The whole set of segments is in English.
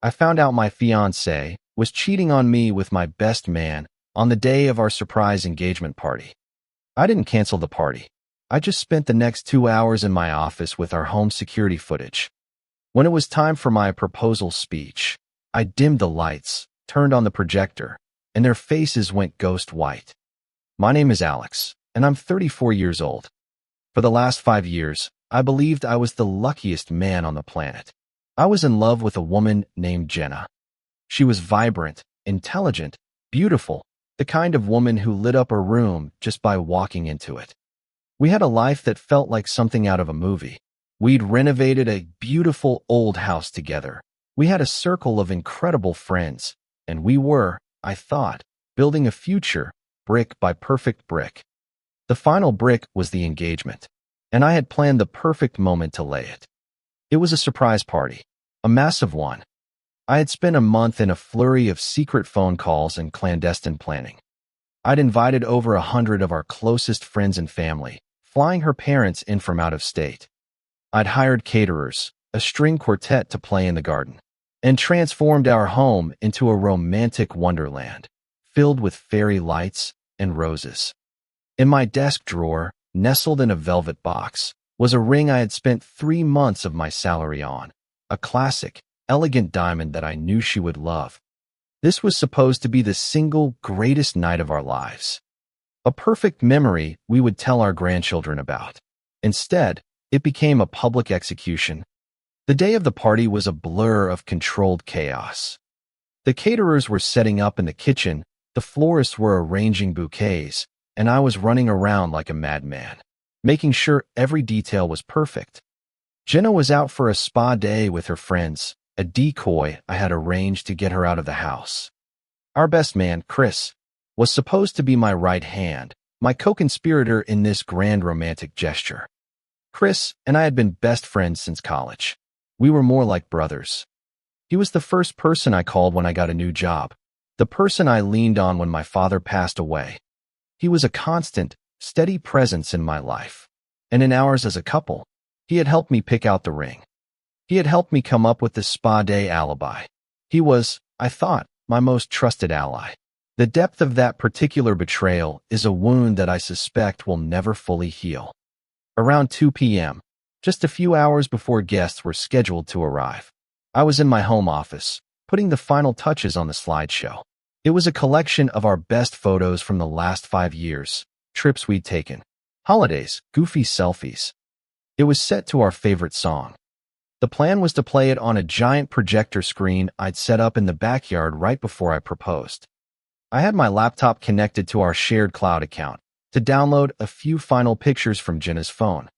I found out my fiancée was cheating on me with my best man on the day of our surprise engagement party. I didn't cancel the party. I just spent the next 2 hours in my office with our home security footage. When it was time for my proposal speech, I dimmed the lights, turned on the projector, and their faces went ghost white. My name is Alex, and I'm 34 years old. For the last 5 years, I believed I was the luckiest man on the planet. I was in love with a woman named Jenna. She was vibrant, intelligent, beautiful, the kind of woman who lit up a room just by walking into it. We had a life that felt like something out of a movie. We'd renovated a beautiful old house together. We had a circle of incredible friends, and we were, I thought, building a future, brick by perfect brick. The final brick was the engagement, and I had planned the perfect moment to lay it. It was a surprise party, a massive one. I had spent a month in a flurry of secret phone calls and clandestine planning. I'd invited over 100 of our closest friends and family, flying her parents in from out of state. I'd hired caterers, a string quartet to play in the garden, and transformed our home into a romantic wonderland, filled with fairy lights and roses. In my desk drawer, nestled in a velvet box, was a ring I had spent 3 months of my salary on, a classic, elegant diamond that I knew she would love. This was supposed to be the single greatest night of our lives. A perfect memory we would tell our grandchildren about. Instead, it became a public execution. The day of the party was a blur of controlled chaos. The caterers were setting up in the kitchen, the florists were arranging bouquets, and I was running around like a madman, making sure every detail was perfect. Jenna was out for a spa day with her friends, a decoy I had arranged to get her out of the house. Our best man, Chris, was supposed to be my right hand, my co-conspirator in this grand romantic gesture. Chris and I had been best friends since college. We were more like brothers. He was the first person I called when I got a new job, the person I leaned on when my father passed away. He was a constant, steady presence in my life, and in ours as a couple, he had helped me pick out the ring. He had helped me come up with the spa day alibi. He was, I thought, my most trusted ally. The depth of that particular betrayal is a wound that I suspect will never fully heal. Around 2 p.m., just a few hours before guests were scheduled to arrive, I was in my home office, putting the final touches on the slideshow. It was a collection of our best photos from the last 5 years, trips we'd taken, holidays, goofy selfies. It was set to our favorite song. The plan was to play it on a giant projector screen I'd set up in the backyard right before I proposed. I had my laptop connected to our shared cloud account to download a few final pictures from Jenna's phone.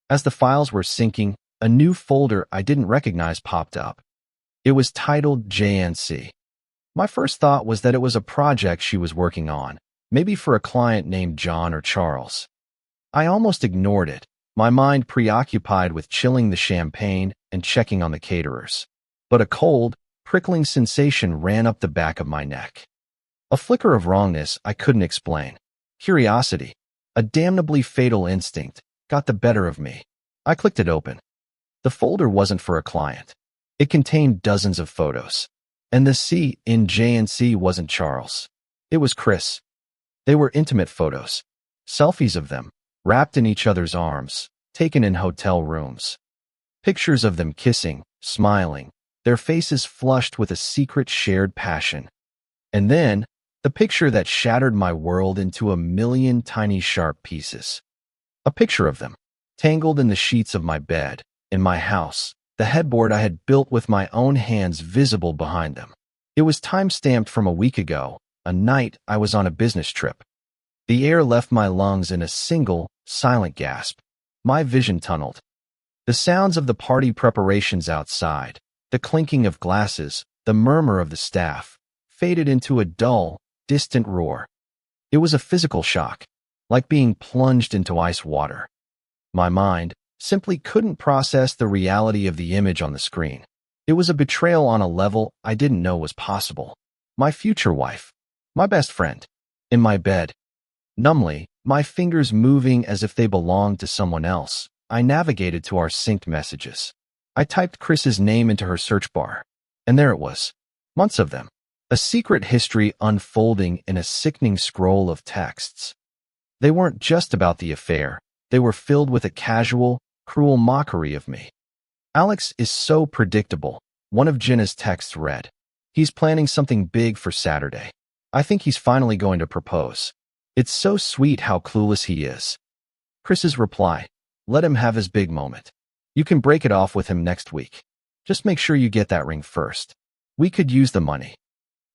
As the files were syncing, a new folder I didn't recognize popped up. It was titled JNC. My first thought was that it was a project she was working on, maybe for a client named John or Charles. I almost ignored it, my mind preoccupied with chilling the champagne and checking on the caterers. But a cold, prickling sensation ran up the back of my neck. A flicker of wrongness I couldn't explain. Curiosity, a damnably fatal instinct, got the better of me. I clicked it open. The folder wasn't for a client. It contained dozens of photos. And the C in JNC wasn't Charles. It was Chris. They were intimate photos. Selfies of them, wrapped in each other's arms, taken in hotel rooms. Pictures of them kissing, smiling, their faces flushed with a secret shared passion. And then, the picture that shattered my world into a million tiny sharp pieces. A picture of them, tangled in the sheets of my bed, in my house, the headboard I had built with my own hands visible behind them. It was time-stamped from a week ago, a night I was on a business trip. The air left my lungs in a single, silent gasp. My vision tunneled. The sounds of the party preparations outside, the clinking of glasses, the murmur of the staff, faded into a dull, distant roar. It was a physical shock, like being plunged into ice water. My mind simply couldn't process the reality of the image on the screen. It was a betrayal on a level I didn't know was possible. My future wife, my best friend, in my bed. Numbly, my fingers moving as if they belonged to someone else, I navigated to our synced messages. I typed Chris's name into her search bar. And there it was. Months of them. A secret history unfolding in a sickening scroll of texts. They weren't just about the affair. They were filled with a casual, cruel mockery of me. Alex is so predictable. One of Jenna's texts read, "He's planning something big for Saturday. I think he's finally going to propose. It's so sweet how clueless he is." Chris's reply, "Let him have his big moment. You can break it off with him next week. Just make sure you get that ring first. We could use the money."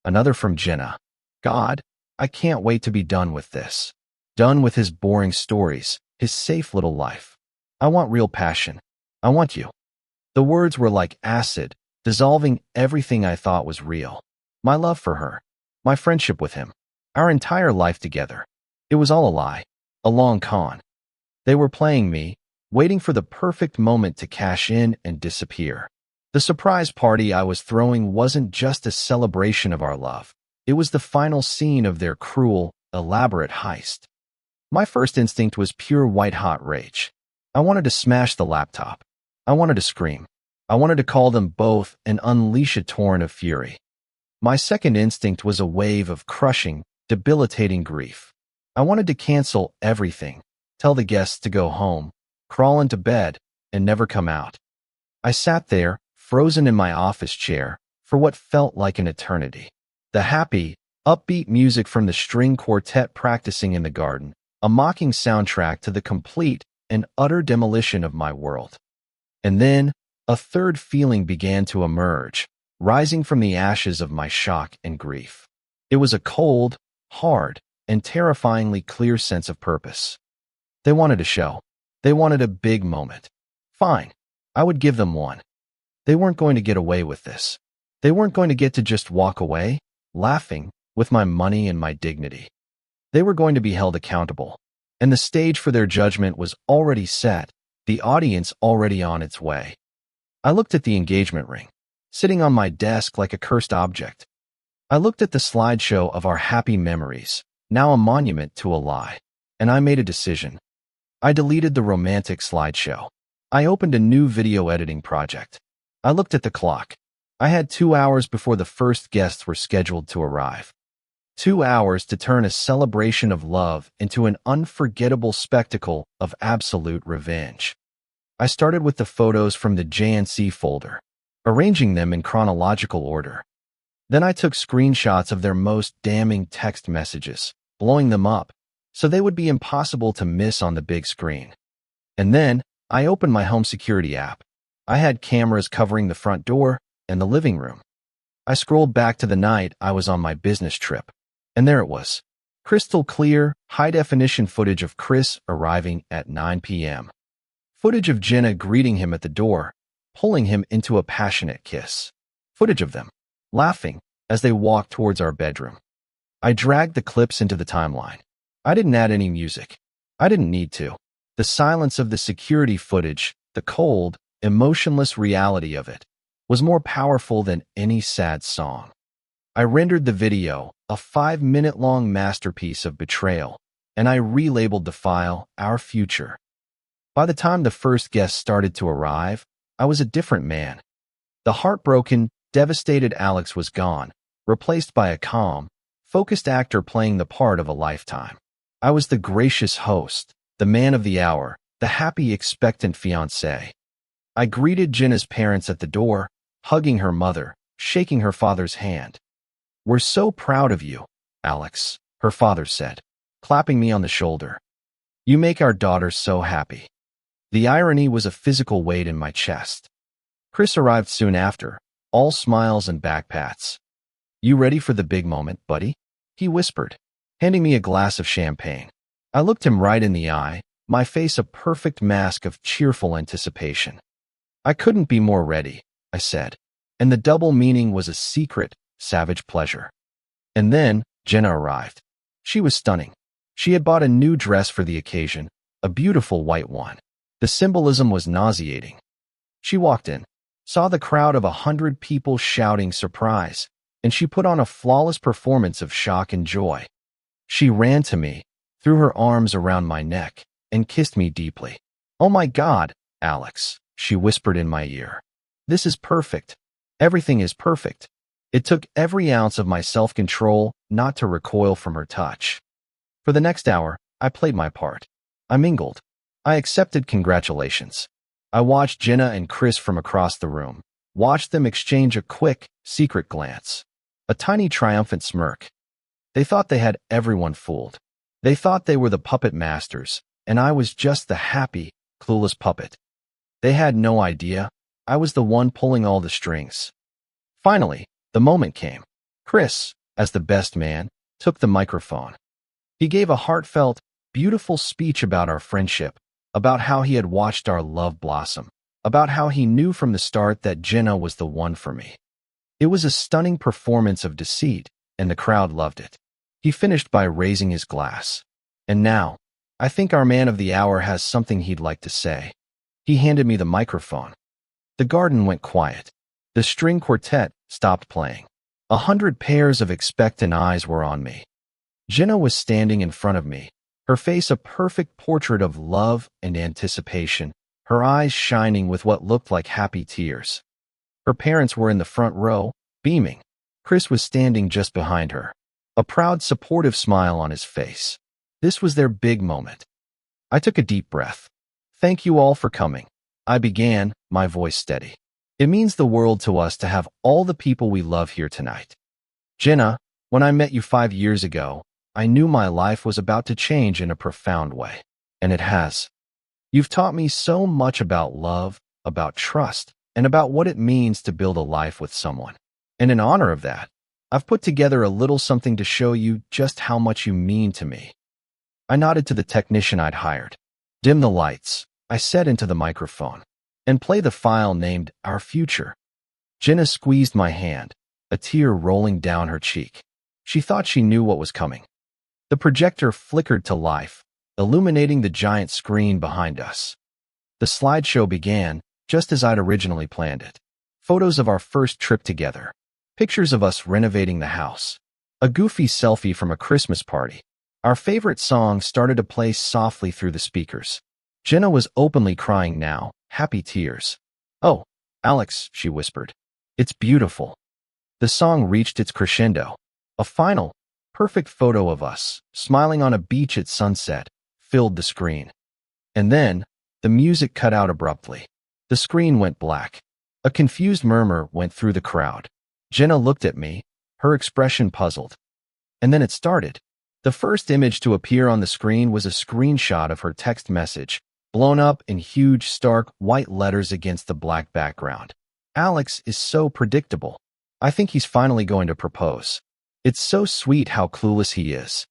Another from Jenna, "God, I can't wait to be done with this. Done with his boring stories, his safe little life. I want real passion. I want you." The words were like acid, dissolving everything I thought was real. My love for her, my friendship with him, our entire life together. It was all a lie, a long con. They were playing me, waiting for the perfect moment to cash in and disappear. The surprise party I was throwing wasn't just a celebration of our love. It was the final scene of their cruel, elaborate heist. My first instinct was pure white-hot rage. I wanted to smash the laptop. I wanted to scream. I wanted to call them both and unleash a torrent of fury. My second instinct was a wave of crushing, debilitating grief. I wanted to cancel everything, tell the guests to go home, crawl into bed, and never come out. I sat there, frozen in my office chair, for what felt like an eternity. The happy, upbeat music from the string quartet practicing in the garden, a mocking soundtrack to the complete and utter demolition of my world. And then, a third feeling began to emerge, rising from the ashes of my shock and grief. It was a cold, hard, and terrifyingly clear sense of purpose. They wanted a show. They wanted a big moment. Fine, I would give them one. They weren't going to get away with this. They weren't going to get to just walk away, laughing, with my money and my dignity. They were going to be held accountable, and the stage for their judgment was already set, the audience already on its way. I looked at the engagement ring, sitting on my desk like a cursed object. I looked at the slideshow of our happy memories, now a monument to a lie, and I made a decision. I deleted the romantic slideshow. I opened a new video editing project. I looked at the clock. I had 2 hours before the first guests were scheduled to arrive. 2 hours to turn a celebration of love into an unforgettable spectacle of absolute revenge. I started with the photos from the JNC folder, arranging them in chronological order. Then I took screenshots of their most damning text messages, blowing them up, so they would be impossible to miss on the big screen. And then, I opened my home security app. I had cameras covering the front door and the living room. I scrolled back to the night I was on my business trip, and there it was. Crystal clear, high-definition footage of Chris arriving at 9 p.m. Footage of Jenna greeting him at the door, pulling him into a passionate kiss. Footage of them, laughing, as they walked towards our bedroom. I dragged the clips into the timeline. I didn't add any music. I didn't need to. The silence of the security footage, the cold, emotionless reality of it, was more powerful than any sad song. I rendered the video, a 5-minute-long masterpiece of betrayal, and I relabeled the file Our Future. By the time the first guests started to arrive, I was a different man. The heartbroken, devastated Alex was gone, replaced by a calm, focused actor playing the part of a lifetime. I was the gracious host, the man of the hour, the happy, expectant fiancé. I greeted Jenna's parents at the door, hugging her mother, shaking her father's hand. "We're so proud of you, Alex," her father said, clapping me on the shoulder. "You make our daughter so happy." The irony was a physical weight in my chest. Chris arrived soon after, all smiles and back pats. "You ready for the big moment, buddy?" he whispered, handing me a glass of champagne. I looked him right in the eye, my face a perfect mask of cheerful anticipation. "I couldn't be more ready," I said, and the double meaning was a secret, savage pleasure. And then Jenna arrived. She was stunning. She had bought a new dress for the occasion, a beautiful white one. The symbolism was nauseating. She walked in, saw the crowd of 100 people shouting surprise, and she put on a flawless performance of shock and joy. She ran to me, threw her arms around my neck, and kissed me deeply. "Oh my God, Alex," she whispered in my ear. "This is perfect. Everything is perfect. It took every ounce of my self-control not to recoil from her touch. For the next hour, I played my part. I mingled. I accepted congratulations. I watched Jenna and Chris from across the room, watched them exchange a quick, secret glance. A tiny triumphant smirk. They thought they had everyone fooled. They thought they were the puppet masters, and I was just the happy, clueless puppet. They had no idea. I was the one pulling all the strings. Finally, the moment came. Chris, as the best man, took the microphone. He gave a heartfelt, beautiful speech about our friendship, about how he had watched our love blossom, about how he knew from the start that Jenna was the one for me. It was a stunning performance of deceit, and the crowd loved it. He finished by raising his glass. And now, I think our man of the hour has something he'd like to say. He handed me the microphone. The garden went quiet. The string quartet stopped playing. 100 pairs of expectant eyes were on me. Jenna was standing in front of me, her face a perfect portrait of love and anticipation, her eyes shining with what looked like happy tears. Her parents were in the front row, beaming. Chris was standing just behind her, a proud, supportive smile on his face. This was their big moment. I took a deep breath. Thank you all for coming. I began, my voice steady. It means the world to us to have all the people we love here tonight. Jenna, when I met you 5 years ago, I knew my life was about to change in a profound way. And it has. You've taught me so much about love, about trust, and about what it means to build a life with someone. And in honor of that, I've put together a little something to show you just how much you mean to me. I nodded to the technician I'd hired. Dim the lights, I said into the microphone, and play the file named Our Future. Jenna squeezed my hand, a tear rolling down her cheek. She thought she knew what was coming. The projector flickered to life, illuminating the giant screen behind us. The slideshow began, just as I'd originally planned it. Photos of our first trip together. Pictures of us renovating the house. A goofy selfie from a Christmas party. Our favorite song started to play softly through the speakers. Jenna was openly crying now, happy tears. "Oh, Alex," she whispered. "It's beautiful." The song reached its crescendo. A final, perfect photo of us, smiling on a beach at sunset, filled the screen. And then, the music cut out abruptly. The screen went black. A confused murmur went through the crowd. Jenna looked at me, her expression puzzled. And then it started. The first image to appear on the screen was a screenshot of her text message, blown up in huge, stark, white letters against the black background. "Alex is so predictable. I think he's finally going to propose. It's so sweet how clueless he is."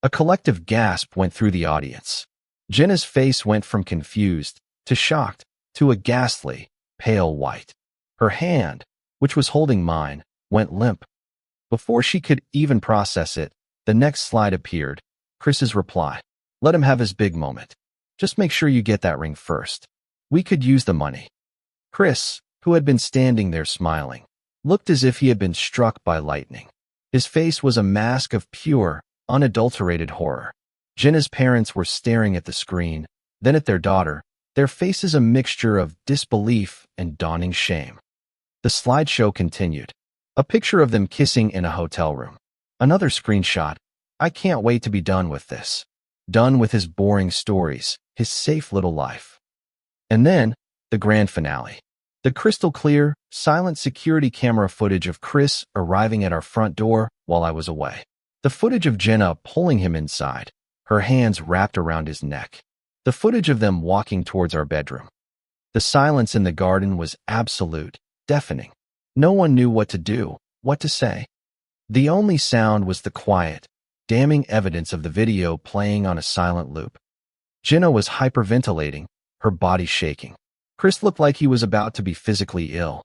A collective gasp went through the audience. Jenna's face went from confused, to shocked, to a ghastly, pale white. Her hand, which was holding mine, went limp. Before she could even process it, the next slide appeared, Chris's reply. "Let him have his big moment. Just make sure you get that ring first. We could use the money." Chris, who had been standing there smiling, looked as if he had been struck by lightning. His face was a mask of pure, unadulterated horror. Jenna's parents were staring at the screen, then at their daughter, their faces a mixture of disbelief and dawning shame. The slideshow continued. A picture of them kissing in a hotel room. Another screenshot. "I can't wait to be done with this. Done with his boring stories, his safe little life." And then, the grand finale. The crystal clear, silent security camera footage of Chris arriving at our front door while I was away. The footage of Jenna pulling him inside, her hands wrapped around his neck. The footage of them walking towards our bedroom. The silence in the garden was absolute, deafening. No one knew what to do, what to say. The only sound was the quiet, damning evidence of the video playing on a silent loop. Jenna was hyperventilating, her body shaking. Chris looked like he was about to be physically ill.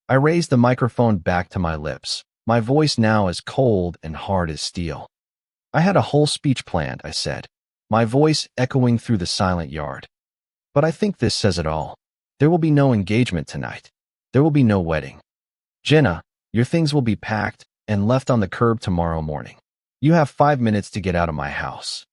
I raised the microphone back to my lips, my voice now as cold and hard as steel. "I had a whole speech planned," I said, my voice echoing through the silent yard. "But I think this says it all. There will be no engagement tonight. There will be no wedding. Jenna, your things will be packed and left on the curb tomorrow morning. You have 5 minutes to get out of my house."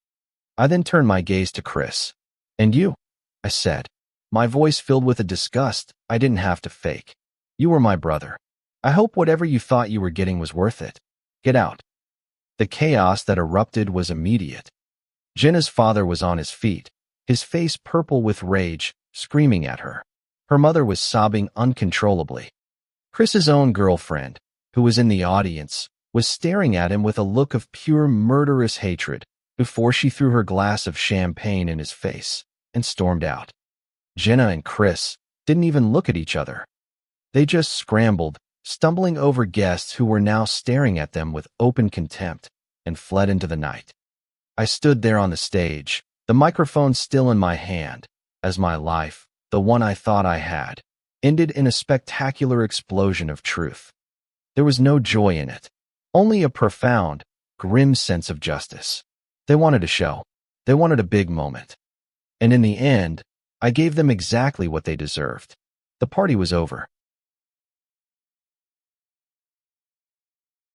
I then turned my gaze to Chris. "And you?" I said, my voice filled with a disgust I didn't have to fake. You were my brother. I hope whatever you thought you were getting was worth it. Get out." The chaos that erupted was immediate. Jenna's father was on his feet, his face purple with rage, screaming at her. Her mother was sobbing uncontrollably. Chris's own girlfriend, who was in the audience, was staring at him with a look of pure murderous hatred before she threw her glass of champagne in his face and stormed out. Jenna and Chris didn't even look at each other. They just scrambled, stumbling over guests who were now staring at them with open contempt, and fled into the night. I stood there on the stage, the microphone still in my hand, as my life, the one I thought I had, ended in a spectacular explosion of truth. There was no joy in it, only a profound, grim sense of justice. They wanted a show. They wanted a big moment. And in the end, I gave them exactly what they deserved. The party was over.